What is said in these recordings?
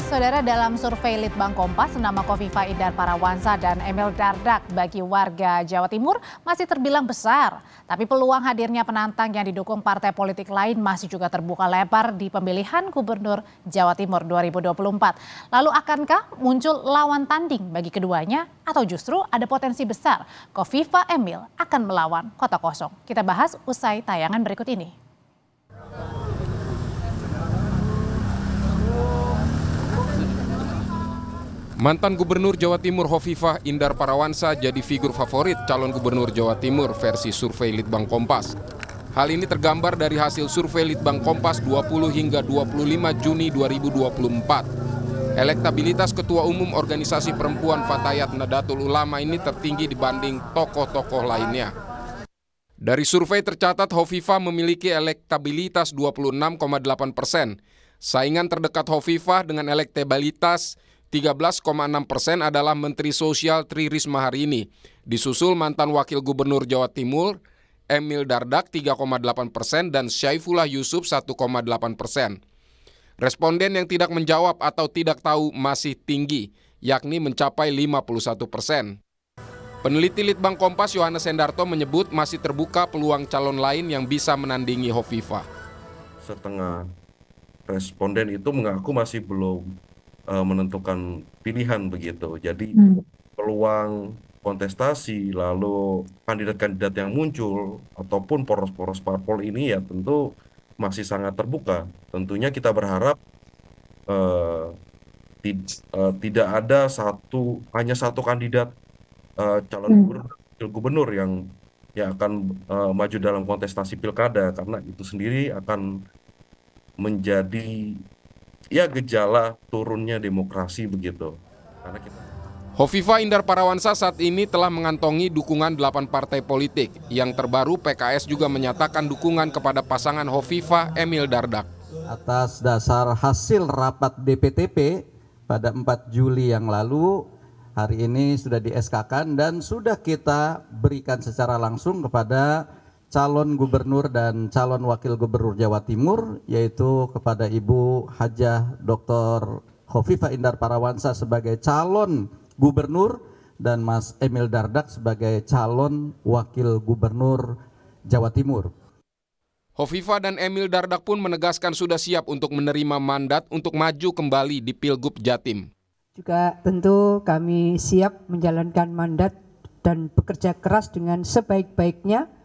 Saudara, dalam survei Litbang Kompas, nama Kofifa Indar Parawansa dan Emil Dardak bagi warga Jawa Timur masih terbilang besar. Tapi peluang hadirnya penantang yang didukung partai politik lain masih juga terbuka lebar di pemilihan Gubernur Jawa Timur 2024. Lalu akankah muncul lawan tanding bagi keduanya atau justru ada potensi besar Kofifa Emil akan melawan kota kosong? Kita bahas usai tayangan berikut ini. Mantan Gubernur Jawa Timur Hovifah Indar Parawansa jadi figur favorit calon Gubernur Jawa Timur versi survei Litbang Kompas. Hal ini tergambar dari hasil survei Litbang Kompas 20 hingga 25 Juni 2024. Elektabilitas Ketua Umum Organisasi Perempuan Fatayat Nahdlatul Ulama ini tertinggi dibanding tokoh-tokoh lainnya. Dari survei tercatat Hovifah memiliki elektabilitas 26,8%. Saingan terdekat Hovifah dengan elektabilitas 13,6% adalah Menteri Sosial Tri Risma hari ini, disusul mantan Wakil Gubernur Jawa Timur Emil Dardak 3,8% dan Syaifullah Yusuf 1,8%. Responden yang tidak menjawab atau tidak tahu masih tinggi, yakni mencapai 51%. Peneliti Litbang Kompas Yohanes Hendarto menyebut masih terbuka peluang calon lain yang bisa menandingi Hovifah. Setengah responden itu mengaku masih belum menentukan pilihan begitu. Jadi peluang kontestasi lalu kandidat-kandidat yang muncul ataupun poros-poros parpol ini ya tentu masih sangat terbuka. Tentunya kita berharap tidak ada hanya satu kandidat calon gubernur yang akan maju dalam kontestasi pilkada, karena itu sendiri akan menjadi gejala turunnya demokrasi begitu. Hovifah Indar Parawansa saat ini telah mengantongi dukungan 8 partai politik. Yang terbaru PKS juga menyatakan dukungan kepada pasangan Hovifah Emil Dardak. Atas dasar hasil rapat DPTP pada 4 Juli yang lalu, hari ini sudah di-SK-kan dan sudah kita berikan secara langsung kepada calon gubernur dan calon wakil gubernur Jawa Timur, yaitu kepada Ibu Hajah Dr. Hovifah Indar Parawansa sebagai calon gubernur dan Mas Emil Dardak sebagai calon wakil gubernur Jawa Timur. Hovifah dan Emil Dardak pun menegaskan sudah siap untuk menerima mandat untuk maju kembali di Pilgub Jatim. Juga tentu kami siap menjalankan mandat dan bekerja keras dengan sebaik-baiknya.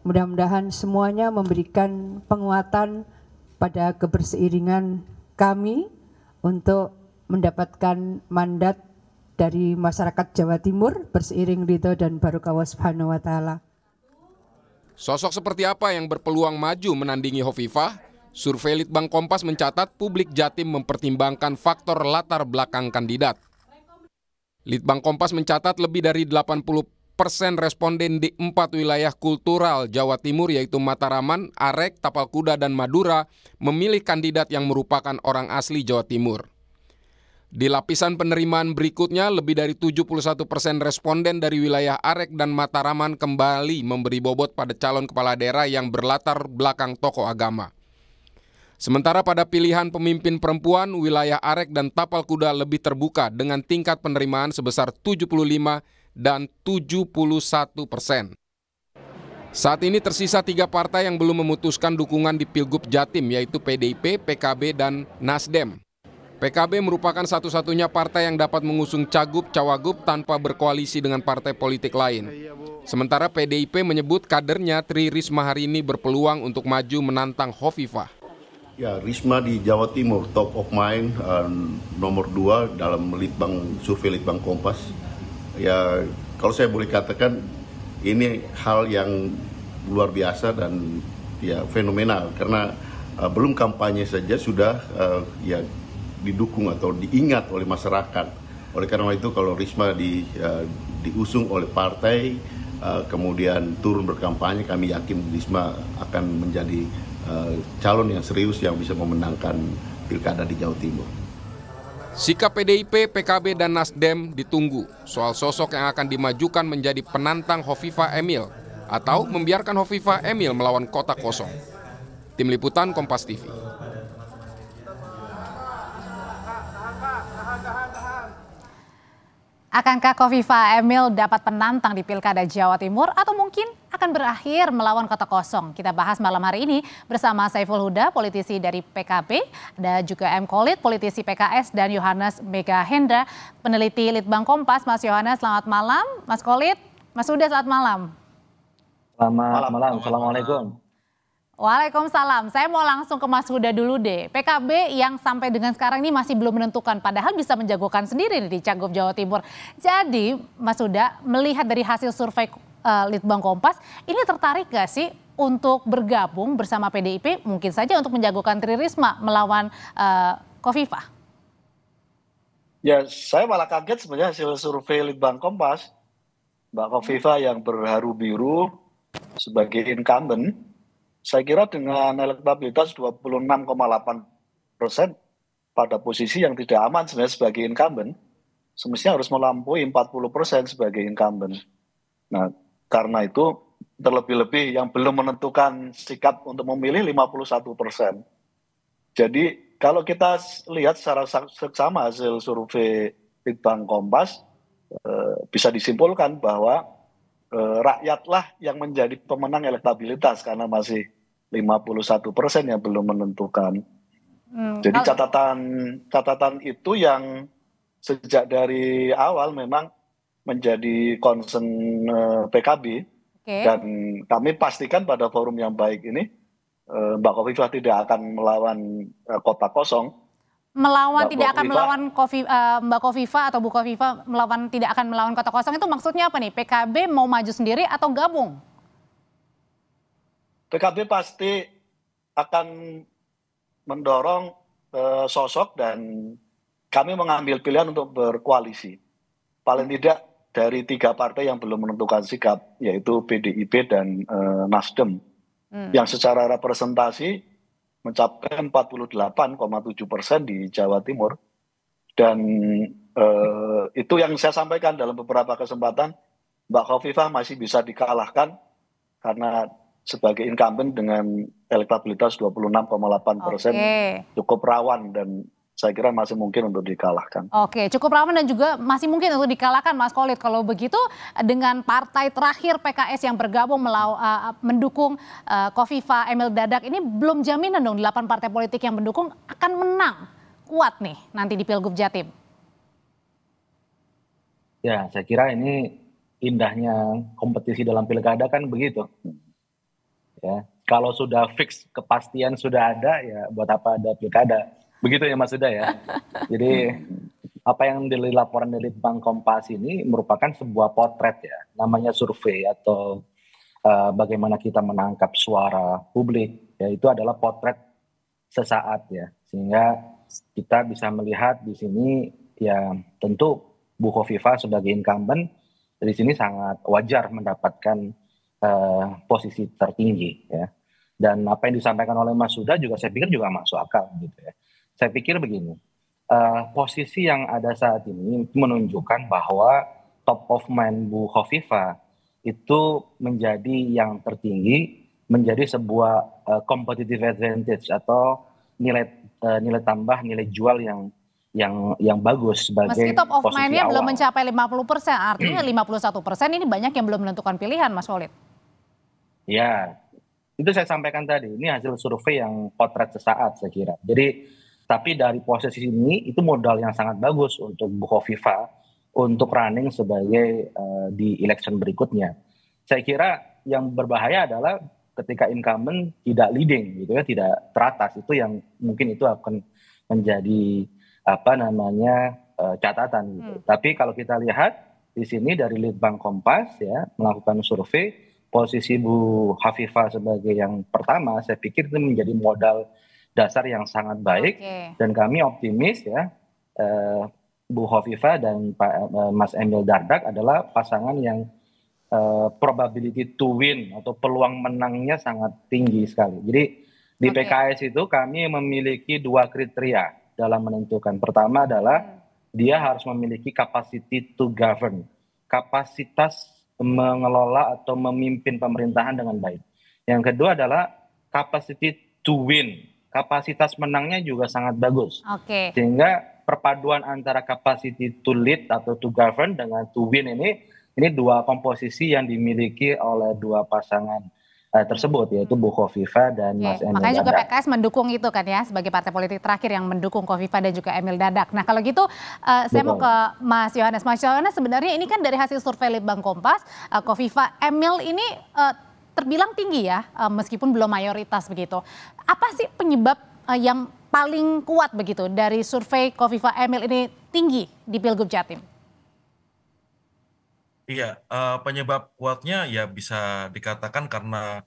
Mudah-mudahan semuanya memberikan penguatan pada keberseiringan kami untuk mendapatkan mandat dari masyarakat Jawa Timur berseiring ridho dan barokah Allah Subhanahu wa Ta'ala. Sosok seperti apa yang berpeluang maju menandingi Hovifah? Survei Litbang Kompas mencatat publik Jatim mempertimbangkan faktor latar belakang kandidat. Litbang Kompas mencatat lebih dari 80% responden di 4 wilayah kultural Jawa Timur yaitu Mataraman, Arek, Tapal Kuda, dan Madura memilih kandidat yang merupakan orang asli Jawa Timur. Di lapisan penerimaan berikutnya, lebih dari 71% responden dari wilayah Arek dan Mataraman kembali memberi bobot pada calon kepala daerah yang berlatar belakang tokoh agama. Sementara pada pilihan pemimpin perempuan, wilayah Arek dan Tapal Kuda lebih terbuka dengan tingkat penerimaan sebesar 75 dan 71%. Saat ini tersisa 3 partai yang belum memutuskan dukungan di Pilgub Jatim, yaitu PDIP, PKB, dan Nasdem. PKB merupakan satu-satunya partai yang dapat mengusung cagup-cawagup tanpa berkoalisi dengan partai politik lain. Sementara PDIP menyebut kadernya Tri Risma hari ini berpeluang untuk maju menantang Hovifah. Ya, Risma di Jawa Timur top of mind, nomor 2 dalam survei Litbang Kompas. Ya, kalau saya boleh katakan ini hal yang luar biasa dan ya fenomenal karena belum kampanye saja sudah didukung atau diingat oleh masyarakat. Oleh karena itu kalau Risma diusung oleh partai kemudian turun berkampanye, kami yakin Risma akan menjadi calon yang serius yang bisa memenangkan pilkada di Jawa Timur. Sikap PDIP, PKB, dan Nasdem ditunggu soal sosok yang akan dimajukan menjadi penantang Hovifah Emil atau membiarkan Hovifah Emil melawan kota kosong. Tim Liputan Kompas TV. Akankah Kofifa Emil dapat penantang di Pilkada Jawa Timur atau mungkin akan berakhir melawan kota kosong? Kita bahas malam hari ini bersama Saiful Huda, politisi dari PKB, ada juga M. Khalid, politisi PKS, dan Yohanes Mega Hendra, peneliti Litbang Kompas. Mas Yohanes, selamat malam. Mas Khalid, Mas Huda, selamat malam. Selamat malam. Assalamualaikum. Waalaikumsalam. Saya mau langsung ke Mas Huda dulu deh. PKB yang sampai dengan sekarang ini masih belum menentukan, padahal bisa menjagokan sendiri nih di Cagup Jawa Timur. Jadi Mas Huda melihat dari hasil survei Litbang Kompas, ini tertarik gak sih untuk bergabung bersama PDIP, mungkin saja untuk menjagokan Tri Risma melawan Kofifa? Ya, saya malah kaget sebenarnya hasil survei Litbang Kompas. Mbak Kofifa yang berharu biru sebagai incumbent, saya kira dengan elektabilitas 26,8% pada posisi yang tidak aman sebenarnya sebagai incumbent, semestinya harus melampaui 40% sebagai incumbent. Nah, karena itu terlebih-lebih yang belum menentukan sikap untuk memilih 51%. Jadi kalau kita lihat secara seksama hasil survei Litbang Kompas, bisa disimpulkan bahwa rakyatlah yang menjadi pemenang elektabilitas karena masih 51% yang belum menentukan. Jadi catatan itu yang sejak dari awal memang menjadi concern PKB. Dan kami pastikan pada forum yang baik ini Mbak Kofifa tidak akan melawan kota kosong. Tidak akan melawan Mbak Kofifa atau Bu Kofifa tidak akan melawan kota kosong, itu maksudnya apa nih? PKB mau maju sendiri atau gabung? PKB pasti akan mendorong sosok dan kami mengambil pilihan untuk berkoalisi. Paling tidak dari 3 partai yang belum menentukan sikap, yaitu PDIP dan Nasdem, yang secara representasi mencapai 48,7% di Jawa Timur. Dan itu yang saya sampaikan dalam beberapa kesempatan, Mbak Kofifa masih bisa dikalahkan karena sebagai incumbent dengan elektabilitas 26,8%, cukup rawan dan saya kira masih mungkin untuk dikalahkan. Oke, cukup rawan dan juga masih mungkin untuk dikalahkan, Mas Khalid. Kalau begitu dengan partai terakhir PKS yang bergabung mendukung Kofifa Emil Dardak, ini belum jaminan dong 8 partai politik yang mendukung akan menang kuat nih nanti di Pilgub Jatim. Ya, saya kira ini indahnya kompetisi dalam pilkada kan begitu. Ya, kalau sudah fix kepastian sudah ada, ya buat apa ada pilkada? Begitu ya Mas Huda ya. Jadi apa yang dilaporan dari Litbang Kompas ini merupakan sebuah potret ya, namanya survei atau bagaimana kita menangkap suara publik, ya itu adalah potret sesaat ya, sehingga kita bisa melihat di sini ya tentu Bu Kofifa sebagai incumbent di sini sangat wajar mendapatkan posisi tertinggi ya. Dan apa yang disampaikan oleh Mas Huda juga saya pikir juga masuk akal gitu ya. Saya pikir begini, posisi yang ada saat ini menunjukkan bahwa top of mind Bu Kofifa itu menjadi yang tertinggi, menjadi sebuah competitive advantage atau nilai tambah, nilai jual yang bagus sebagai meski top of posisi mind-nya awal. belum mencapai 50%, artinya 51% ini banyak yang belum menentukan pilihan, Mas Khalid. Ya, itu saya sampaikan tadi, ini hasil survei yang potret sesaat saya kira. Jadi tapi dari posisi ini itu modal yang sangat bagus untuk Bu Kofifa untuk running sebagai di election berikutnya. Saya kira yang berbahaya adalah ketika incumbent tidak leading gitu ya, tidak teratas, itu yang mungkin itu akan menjadi catatan gitu. Tapi kalau kita lihat di sini dari Litbang Kompas ya melakukan survei, posisi Bu Kofifa sebagai yang pertama saya pikir itu menjadi modal dasar yang sangat baik. Dan kami optimis ya Bu Kofifa dan Mas Emil Dardak adalah pasangan yang probability to win atau peluang menangnya sangat tinggi sekali. Jadi di PKS itu kami memiliki 2 kriteria dalam menentukan. Pertama adalah dia harus memiliki capacity to govern, kapasitas mengelola atau memimpin pemerintahan dengan baik. Yang kedua adalah capacity to win, kapasitas menangnya juga sangat bagus. Sehingga perpaduan antara capacity to lead atau to govern dengan to win ini dua komposisi yang dimiliki oleh dua pasangan tersebut, yaitu Bu Khofifah dan Mas Emil Makanya juga Dardak. PKS mendukung itu kan ya, sebagai partai politik terakhir yang mendukung Khofifah dan juga Emil Dardak. Nah kalau gitu saya mau ke Mas Yohanes. Mas Yohanes, sebenarnya ini kan dari hasil survei Litbang Kompas, Khofifah Emil ini terbilang tinggi ya, meskipun belum mayoritas begitu. Apa sih penyebab yang paling kuat begitu dari survei Khofifah Emil ini tinggi di Pilgub Jatim? Iya, penyebab kuatnya ya bisa dikatakan karena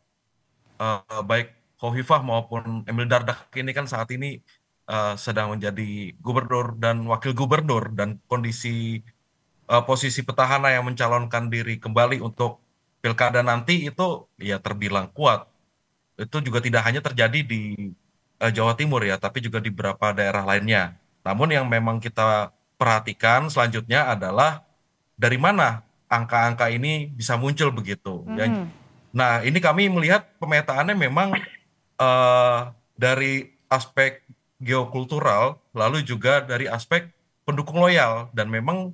baik Khofifah maupun Emil Dardak ini kan saat ini sedang menjadi gubernur dan wakil gubernur, dan kondisi posisi petahana yang mencalonkan diri kembali untuk pilkada nanti itu ya terbilang kuat. Itu juga tidak hanya terjadi di Jawa Timur ya, tapi juga di beberapa daerah lainnya. Namun yang memang kita perhatikan selanjutnya adalah dari mana angka-angka ini bisa muncul begitu. Nah, ini kami melihat pemetaannya memang dari aspek geokultural, lalu juga dari aspek pendukung loyal, dan memang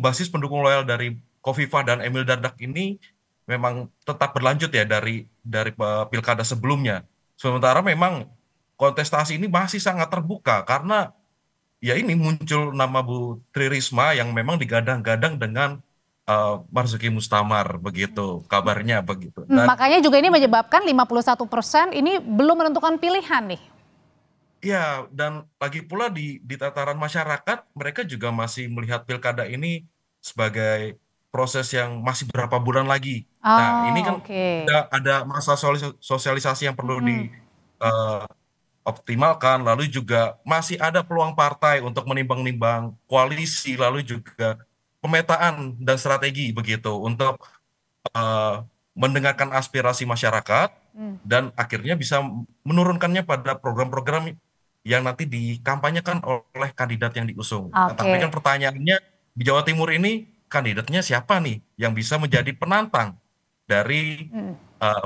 basis pendukung loyal dari Khofifah dan Emil Dardak ini memang tetap berlanjut ya dari pilkada sebelumnya. Sementara memang kontestasi ini masih sangat terbuka karena ya ini muncul nama Bu Tri Risma yang memang digadang-gadang dengan Marzuki Mustamar, begitu kabarnya begitu. Dan makanya juga ini menyebabkan 51% ini belum menentukan pilihan nih. ya, dan lagi pula di tataran masyarakat, mereka juga masih melihat pilkada ini sebagai proses yang masih berapa bulan lagi. Nah, ini kan ada masa sosialisasi yang perlu optimalkan, lalu juga masih ada peluang partai untuk menimbang-nimbang koalisi, lalu juga pemetaan dan strategi begitu untuk mendengarkan aspirasi masyarakat dan akhirnya bisa menurunkannya pada program-program yang nanti dikampanyekan oleh kandidat yang diusung. Tapi kan pertanyaannya di Jawa Timur ini kandidatnya siapa nih yang bisa menjadi penantang dari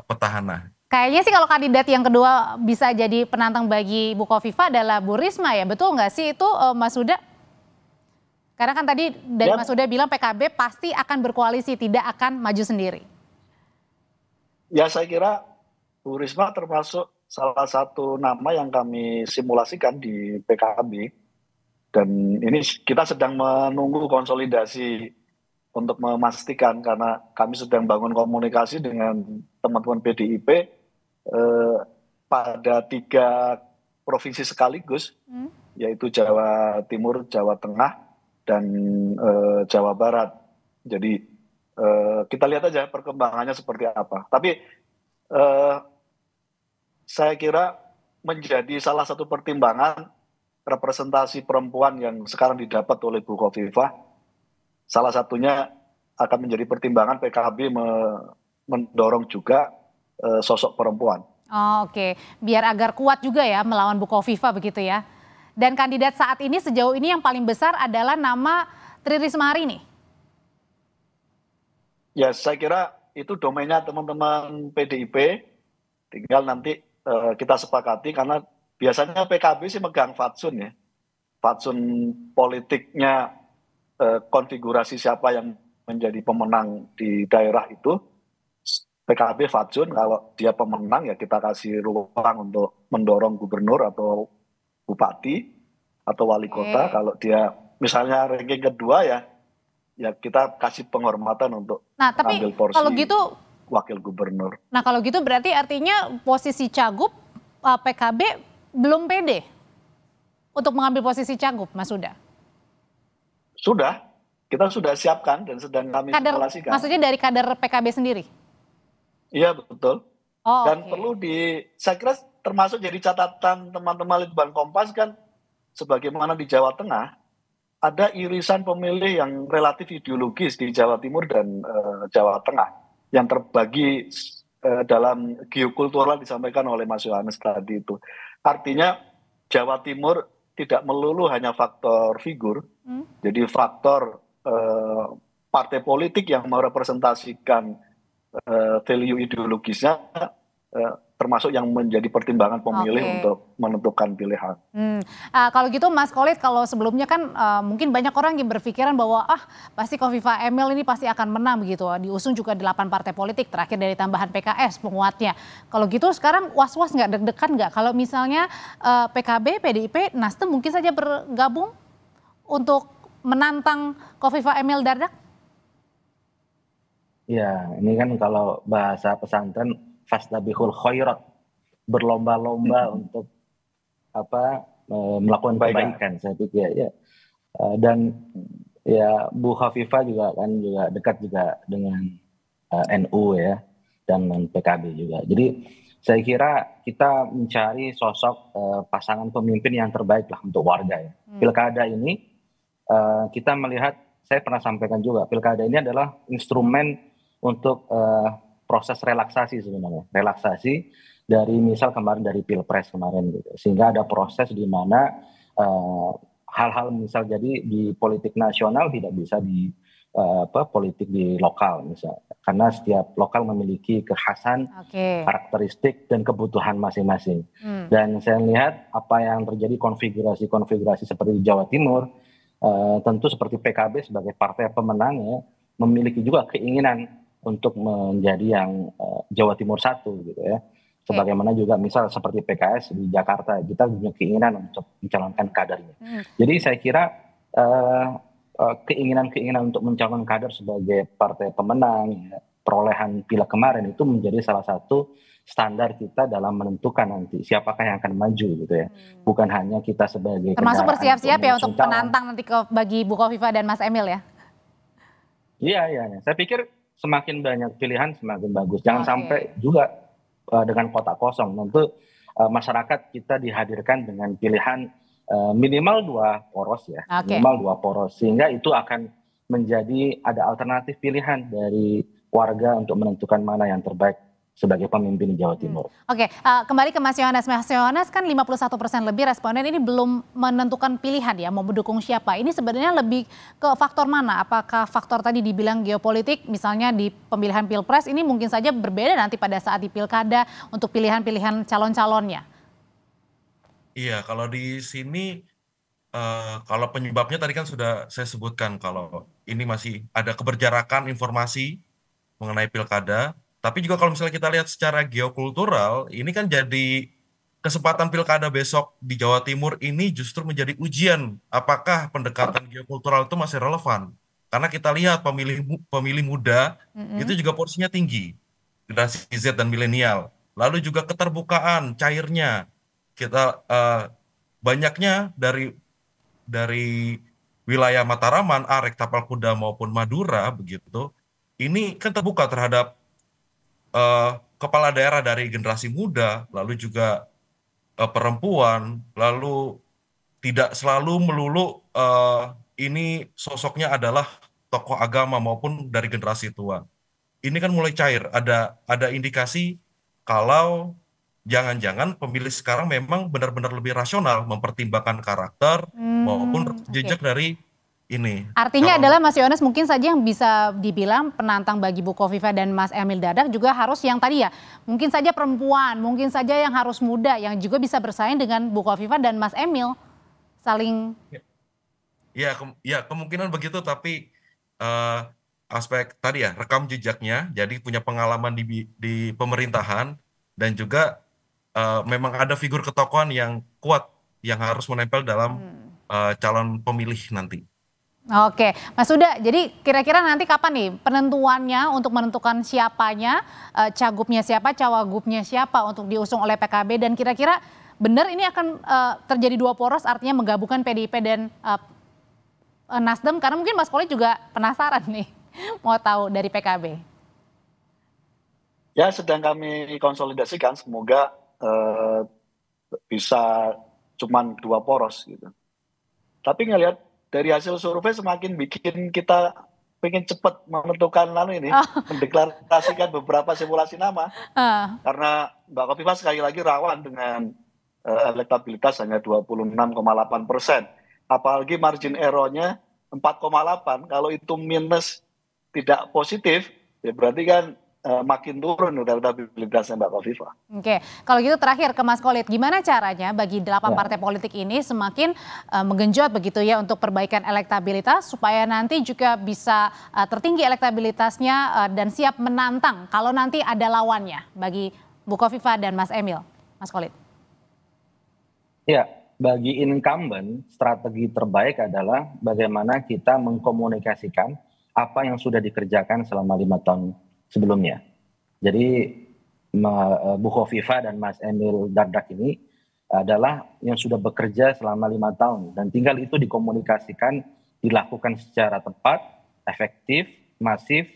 petahana? Kayaknya sih kalau kandidat yang kedua bisa jadi penantang bagi Bu Khofifah adalah Bu Risma ya, betul nggak sih itu Mas Huda? Karena kan tadi dari Mas Huda bilang PKB pasti akan berkoalisi, tidak akan maju sendiri. Ya saya kira Bu Risma termasuk salah satu nama yang kami simulasikan di PKB. Dan ini kita sedang menunggu konsolidasi untuk memastikan, karena kami sedang bangun komunikasi dengan teman-teman PDIP pada 3 provinsi sekaligus, yaitu Jawa Timur, Jawa Tengah, dan Jawa Barat. Jadi kita lihat aja perkembangannya seperti apa. Tapi saya kira menjadi salah satu pertimbangan representasi perempuan yang sekarang didapat oleh Bu Khofifah, salah satunya akan menjadi pertimbangan PKB mendorong juga sosok perempuan. Oke, biar agar kuat juga ya melawan Bu Khofifah begitu ya. Dan kandidat saat ini sejauh ini yang paling besar adalah nama Tri Risma hari ini. Ya saya kira itu domainnya teman-teman PDIP, tinggal nanti kita sepakati, karena biasanya PKB sih megang fatsun ya. Fatsun politiknya, konfigurasi siapa yang menjadi pemenang di daerah itu. PKB fatsun, kalau dia pemenang ya kita kasih ruang untuk mendorong gubernur atau bupati atau wali kota. Kalau dia misalnya ranking kedua ya kita kasih penghormatan untuk ambil porsi kalau gitu, wakil gubernur. Nah kalau gitu berarti artinya posisi Cagup PKB belum pede untuk mengambil posisi Cagup, Mas Huda? Sudah, kita sudah siapkan dan sedang kami simulasikan. Maksudnya dari kader PKB sendiri? Iya betul. Dan perlu saya kira termasuk jadi catatan teman-teman Litbang Kompas kan, sebagaimana di Jawa Tengah, ada irisan pemilih yang relatif ideologis di Jawa Timur dan Jawa Tengah, yang terbagi dalam geokultural disampaikan oleh Mas Yohanes tadi itu. Artinya Jawa Timur tidak melulu hanya faktor figur, jadi faktor partai politik yang merepresentasikan value ideologisnya termasuk yang menjadi pertimbangan pemilih Oke. untuk menentukan pilihan. Kalau gitu Mas Khalid, kalau sebelumnya kan mungkin banyak orang yang berpikiran bahwa pasti Kofifa Emil ini pasti akan menang begitu. Diusung juga 8 partai politik terakhir dari tambahan PKS penguatnya. Kalau gitu sekarang was-was nggak, deg-degan nggak kalau misalnya PKB, PDIP, Nasdem mungkin saja bergabung untuk menantang Kofifa Emil Dardak? Ya, ini kan kalau bahasa pesantren fastabihul khairat, berlomba-lomba untuk melakukan kebaikan, saya pikir ya. Dan ya Bu Khofifah juga kan juga dekat juga dengan NU ya, dan PKB juga. Jadi saya kira kita mencari sosok pasangan pemimpin yang terbaik lah untuk warga ya. Pilkada ini kita melihat, saya pernah sampaikan juga, pilkada ini adalah instrumen untuk proses relaksasi sebenarnya, relaksasi dari misal kemarin dari Pilpres kemarin gitu, sehingga ada proses di mana hal-hal misal jadi di politik nasional tidak bisa di politik di lokal misalnya, karena setiap lokal memiliki kekhasan, karakteristik dan kebutuhan masing-masing. Dan saya lihat apa yang terjadi konfigurasi seperti di Jawa Timur, tentu seperti PKB sebagai partai pemenang ya, memiliki juga keinginan untuk menjadi yang Jawa Timur 1 gitu ya. Sebagaimana juga misal seperti PKS di Jakarta, kita punya keinginan untuk mencalonkan kadernya. Jadi saya kira keinginan untuk mencalonkan kader sebagai partai pemenang ya, perolehan pileg kemarin itu menjadi salah satu standar kita dalam menentukan nanti siapakah yang akan maju gitu ya. Bukan hanya kita sebagai termasuk bersiap-siap ya untuk calon. penantang nanti bagi Bu Khofifah dan Mas Emil ya. Iya. Saya pikir semakin banyak pilihan semakin bagus. Jangan sampai juga dengan kotak kosong. Tentu masyarakat kita dihadirkan dengan pilihan minimal 2 poros ya, minimal 2 poros, sehingga itu akan menjadi ada alternatif pilihan dari warga untuk menentukan mana yang terbaik sebagai pemimpin Jawa Timur. Kembali ke Mas Yohanes. Mas Yohanes, kan 51% lebih responden ini belum menentukan pilihan ya, mau mendukung siapa. Ini sebenarnya lebih ke faktor mana? Apakah faktor tadi dibilang geopolitik, misalnya di pemilihan Pilpres ini mungkin saja berbeda nanti pada saat di Pilkada untuk pilihan-pilihan calon-calonnya? Iya, kalau di sini kalau penyebabnya tadi kan sudah saya sebutkan, kalau ini masih ada keberjarakan informasi mengenai Pilkada. Tapi juga kalau misalnya kita lihat secara geokultural, ini kan jadi kesempatan Pilkada besok di Jawa Timur ini justru menjadi ujian apakah pendekatan geokultural itu masih relevan. Karena kita lihat pemilih muda itu juga porsinya tinggi, generasi Z dan milenial. Lalu juga keterbukaan cairnya, kita banyaknya dari wilayah Mataraman, Arek, Tapal Kuda maupun Madura begitu. Ini kan terbuka terhadap kepala daerah dari generasi muda, lalu juga perempuan, lalu tidak selalu melulu ini sosoknya adalah tokoh agama maupun dari generasi tua. Ini kan mulai cair, ada indikasi kalau jangan-jangan pemilih sekarang memang benar-benar lebih rasional mempertimbangkan karakter maupun jejak dari ini. Artinya adalah Mas Yohanes mungkin saja yang bisa dibilang penantang bagi Bu Khofifah dan Mas Emil Dardak juga harus yang tadi ya, mungkin saja perempuan, mungkin saja yang harus muda, yang juga bisa bersaing dengan Bu Khofifah dan Mas Emil saling. Ya kemungkinan begitu, tapi aspek tadi ya rekam jejaknya, jadi punya pengalaman di pemerintahan dan juga memang ada figur ketokohan yang kuat yang harus menempel dalam calon pemilih nanti. Oke, Mas Huda, jadi kira-kira nanti kapan nih penentuannya untuk menentukan siapanya, cagupnya siapa, cawagupnya siapa untuk diusung oleh PKB, dan kira-kira benar ini akan terjadi 2 poros, artinya menggabungkan PDIP dan Nasdem, karena mungkin Mas Khalid juga penasaran nih mau tahu dari PKB. Ya, sedang kami konsolidasikan, semoga bisa cuman 2 poros gitu. Tapi ngelihat dari hasil survei semakin bikin kita pengen cepat menentukan mendeklarasikan beberapa simulasi nama. Karena Mbak Khofifah sekali lagi rawan dengan elektabilitas hanya 26,8%. Apalagi margin error-nya 4,8. Kalau itu minus tidak positif, ya berarti kan makin turun elektabilitasnya Mbak Khofifah. Oke, kalau gitu terakhir ke Mas Khalid, gimana caranya bagi 8 partai politik ini semakin menggenjot begitu ya untuk perbaikan elektabilitas supaya nanti juga bisa tertinggi elektabilitasnya dan siap menantang kalau nanti ada lawannya bagi Bu Khofifah dan Mas Emil, Mas Khalid? Ya, bagi incumbent strategi terbaik adalah bagaimana kita mengkomunikasikan apa yang sudah dikerjakan selama 5 tahun sebelumnya. Jadi Bu Khofifah dan Mas Emil Dardak ini adalah yang sudah bekerja selama 5 tahun dan tinggal itu dikomunikasikan, dilakukan secara tepat, efektif, masif,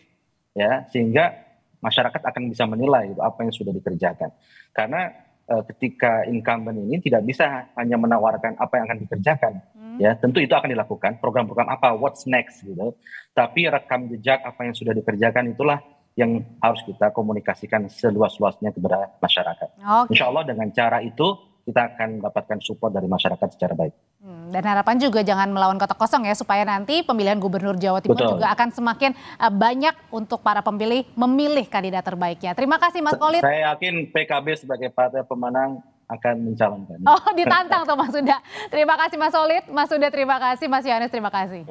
ya sehingga masyarakat akan bisa menilai apa yang sudah dikerjakan. Karena ketika incumbent ini tidak bisa hanya menawarkan apa yang akan dikerjakan, ya tentu itu akan dilakukan program-program apa, what's next gitu. Tapi rekam jejak apa yang sudah dikerjakan itulah yang harus kita komunikasikan seluas-luasnya kepada masyarakat. Insya Allah dengan cara itu kita akan mendapatkan support dari masyarakat secara baik. Dan harapan juga jangan melawan kotak kosong ya, supaya nanti pemilihan Gubernur Jawa Timur juga akan semakin banyak untuk para pemilih memilih kandidat terbaiknya. Terima kasih Mas Khalid. Saya yakin PKB sebagai partai pemenang akan mencalonkan. Oh, ditantang tuh Mas Huda. Terima kasih Mas Khalid, Mas Huda terima kasih, Mas Yohanes terima kasih.